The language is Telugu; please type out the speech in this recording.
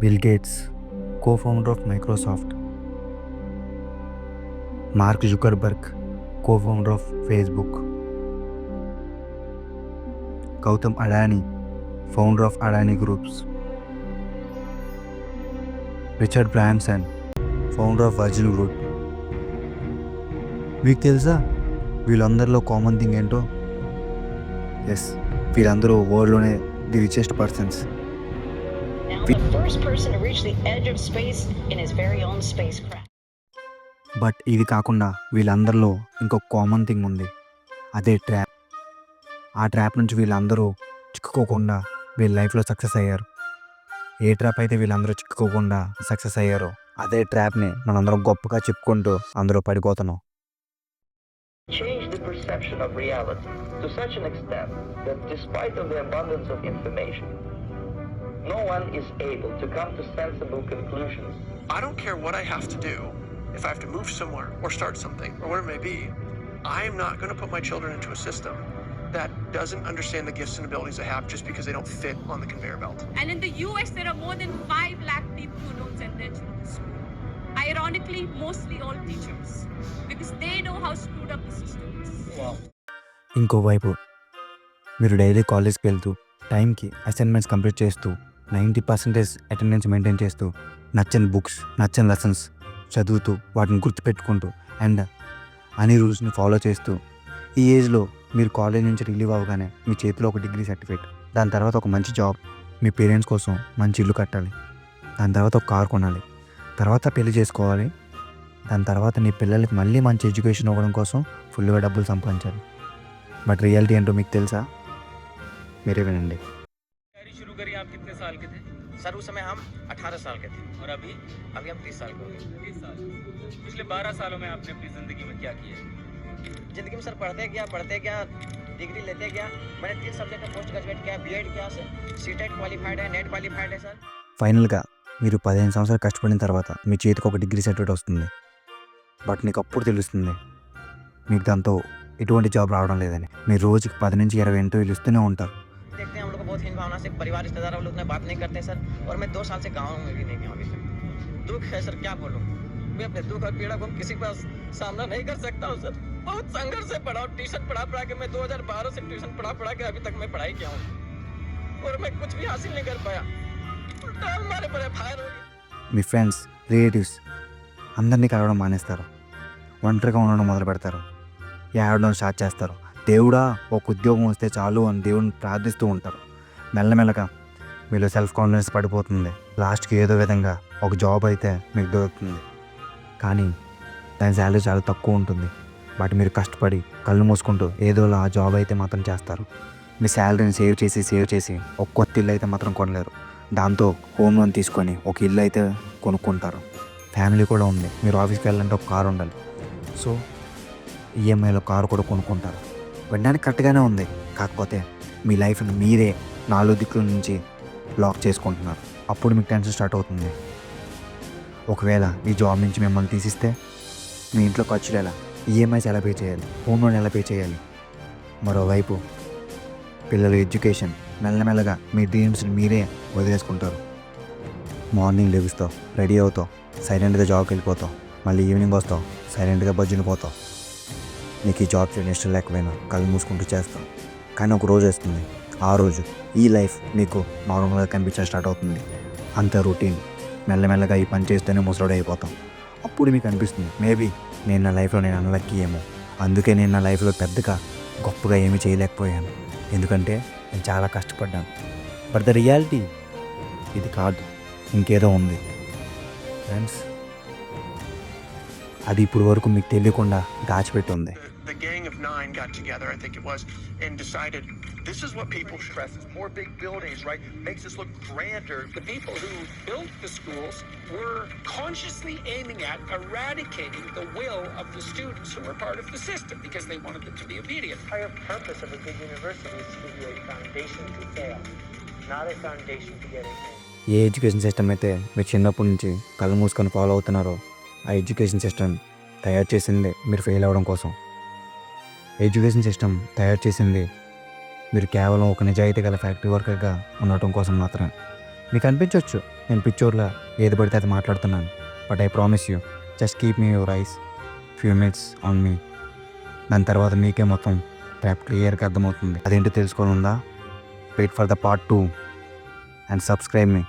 Bill Gates, co-founder of Microsoft. Mark Zuckerberg, co-founder of Facebook. Gautam Adani, founder of Adani groups. Richard Branson, founder of Virgin group. మీకు తెలుసా వీళ్ళందరిలో కామన్ థింగ్ ఏంటో? ఎస్, వీళ్ళందరూ వరల్డ్లోనే the richest persons. The first person to reach the edge of space in his very own spacecraft. But ఇది కాకుండా వీళ్ళందరిలో ఇంకో కామన్ థింగ్ ఉంది, అదే ట్రాప్. ఆ ట్రాప్ నుంచి వీళ్ళందరూ చిక్కుకోకుండా వీళ్ళ లైఫ్లో సక్సెస్ అయ్యారు. ఏ ట్రాప్ అయితే వీళ్ళందరూ చిక్కుకోకుండా సక్సెస్ అయ్యారో అదే ట్రాప్ని మనందరం గొప్పగా చెప్పుకుంటూ అందరూ పడిపోతున్నాం. Change the perception of reality to such an extent that despite of the abundance of information, no one is able to come to sensible conclusions. I don't care what I have to do. If I have to move somewhere or start something or whatever it may be, I am not going to put my children into a system that doesn't understand the gifts and abilities I have just because they don't fit on the conveyor belt. And in the US, there are more than 5 lakh people who don't send their children to school. Ironically, mostly all teachers, because they know how screwed up the system is. ఇంకోవైపు మీరు డైలీ కాలేజ్కి వెళ్తూ టైంకి అసైన్మెంట్స్ కంప్లీట్ చేస్తూ 90% అటెండెన్స్ మెయింటైన్ చేస్తూ నచ్చని బుక్స్, నచ్చని లెసన్స్ చదువుతూ వాటిని గుర్తుపెట్టుకుంటూ అండ్ అన్ని రూల్స్ని ఫాలో చేస్తూ ఈ ఏజ్లో మీరు కాలేజ్ నుంచి రిలీవ్ అవ్వగానే మీ చేతిలో ఒక డిగ్రీ సర్టిఫికేట్, దాని తర్వాత ఒక మంచి జాబ్, మీ పేరెంట్స్ కోసం మంచి ఇల్లు కట్టాలి, దాని తర్వాత ఒక కార్ కొనాలి, తర్వాత పెళ్లి చేసుకోవాలి, దాని తర్వాత నీ పిల్లలకి మళ్ళీ మంచి ఎడ్యుకేషన్ ఇవ్వడం కోసం ఫుల్గా డబ్బులు సంపాదించాలి. బట్ రియాలిటీ ఏంటో మీకు తెలుసా? మీరే వినండి. शुरू करी आप कितने साल के थे? सर उस समय हम 18 साल के थे, और अभी अभी हम 30 साल के हो गए। 30 साल। पिछले 12 सालों में आपने अपनी जिंदगी में क्या किया? जिंदगी में सर पढ़ते गया, डिग्री लेते गया। मैंने 3 सब्जेक्ट में पोस्ट ग्रेजुएट किया, बीएड किया सर, सीटेट क्वालिफाइड है, नेट क्वालिफाइड है सर। ఫైనల్గా మీరు 15 సంవత్సరాలు కష్టపడిన తర్వాత మీ చేతికి ఒక డిగ్రీ సర్టిఫికేట్ వస్తుంది. బట్ నీకు అప్పుడు తెలుస్తుంది మీకు దాంతో ఎటువంటి జాబ్ రావడం లేదని. మీరు రోజుకి 10 నుంచి 20 ఇంటర్వ్యూలు ఇస్తూనే ఉంటారు. देखते हैं हम लोग को बहुत हीन भावना से परिवार रिश्तेदार लोग उतना बात नहीं करते सर, और मैं 2 साल से गाँव में भी नहीं गया अभी तक। दुख है सर, क्या बोलूँ, मैं अपने दुख और पीड़ा को किसी के पास सामना नहीं कर सकता हूँ सर। बहुत संघर्ष से पढ़ा, ट्यूशन पढ़ा के मैं 2012 से ट्यूशन पढ़ा के अभी तक मैं पढ़ाई किया हूँ, और मैं कुछ भी हासिल नहीं कर पाया। उल्टा हमारे पर फायर हो गई। మీ ఫ్రెండ్స్, రిలేటివ్స్ అందరినీ కలవడం మానేస్తారు, ఒంటరిగా ఉండడం మొదలు పెడతారు, ఏడవడం స్టార్ట్ చేస్తారు. దేవుడా ఒక ఉద్యోగం వస్తే చాలు అని దేవుడిని ప్రార్థిస్తూ ఉంటారు. మెల్లమెల్లగా మీలో సెల్ఫ్ కాన్ఫిడెన్స్ పడిపోతుంది. లాస్ట్కి ఏదో విధంగా ఒక జాబ్ అయితే మీకు దొరుకుతుంది, కానీ దాని శాలరీ చాలా తక్కువ ఉంటుంది. బట్ మీరు కష్టపడి కళ్ళు మూసుకుంటూ ఏదోలా ఆ జాబ్ అయితే మాత్రం చేస్తారు. మీ శాలరీని సేవ్ చేసి ఒక కొత్త ఇల్లు అయితే మాత్రం కొనలేరు. దాంతో హోమ్ లోన్ తీసుకొని ఒక ఇల్లు అయితే కొనుక్కుంటారు. ఫ్యామిలీ కూడా ఉంది, మీరు ఆఫీస్కి వెళ్ళాలంటే ఒక కారు ఉండాలి, సో ఈఎంఐలో కారు కూడా కొనుక్కుంటారు. వినడానికి కరెక్ట్గానే ఉంది, కాకపోతే మీ లైఫ్ని మీరే 4 దిక్కుల నుంచి లాక్ చేసుకుంటున్నారు. అప్పుడు మీకు టెన్షన్ స్టార్ట్ అవుతుంది. ఒకవేళ ఈ జాబ్ నుంచి మిమ్మల్ని తీసిస్తే మీ ఇంట్లో ఖర్చులు ఎలా, ఈఎంఐస్ ఎలా పే చేయాలి, హోమ్ లోన్ ఎలా పే చేయాలి. మరోవైపు పిల్లల ఎడ్యుకేషన్, మెల్లమెల్లగా మీ డ్రీమ్స్ని మీరే వదిలేసుకుంటారు. మార్నింగ్ లెగుస్తావు, రెడీ అవుతావు, సైలెంట్గా జాబ్కి వెళ్ళిపోతావు, మళ్ళీ ఈవినింగ్ వస్తావు, సైలెంట్గా బజ్జుని పోతావు. నీకు ఈ జాబ్ చేయడం ఇష్టం లేకపోయినా కళ్ళు మూసుకుంటూ చేస్తావు. కానీ ఒక రోజు వస్తుంది, ఆ రోజు ఈ లైఫ్ మీకు నార్మల్గా కనిపించడం స్టార్ట్ అవుతుంది. అంత రొటీన్, మెల్లమెల్లగా ఈ పని చేస్తేనే ముసలోడు అయిపోతాం. అప్పుడు మీకు అనిపిస్తుంది, మేబీ నేను నా లైఫ్లో నేను అన్లక్కీ ఏమో, అందుకే నేను నా లైఫ్లో పెద్దగా గొప్పగా ఏమీ చేయలేకపోయాను, ఎందుకంటే నేను చాలా కష్టపడ్డాను. బట్ ద రియాలిటీ ఇది కాదు, ఇంకేదో ఉంది ఫ్రెండ్స్. అది ఇప్పుడు వరకు మీకు తెలియకుండా దాచిపెట్టి ఉంది. The gang of 9 got together, I think it was, and decided this is what people should. Stresses, more big buildings, right? Makes us look grander. The people who built the schools were consciously aiming at eradicating the will of the students who were part of the system because they wanted them to be obedient. The entire purpose of a big university is to give you a foundation to fail, not a foundation to get ahead. A education system అయితే మీరు చిన్నప్పటి నుంచి కళ్ళు మూసుకొని ఫాలో అవుతున్నారో ఆ ఎడ్యుకేషన్ సిస్టమ్ తయారు చేసింది మీరు ఫెయిల్ అవ్వడం కోసం. ఎడ్యుకేషన్ సిస్టమ్ తయారు చేసింది మీరు కేవలం ఒక నిజాయితీ గల ఫ్యాక్టరీ వర్కర్గా ఉండటం కోసం మాత్రమే. మీకు అనిపించవచ్చు నేను పిచ్చోర్లా ఏది పడితే అది మాట్లాడుతున్నాను, but I promise you, just keep మీ your eyes few minutes on me. దాని తర్వాత మీకే మొత్తం ట్రాప్ క్లియర్గా అర్థమవుతుంది. అదేంటో తెలుసుకోవాలందా? Wait for the part 2 and subscribe me.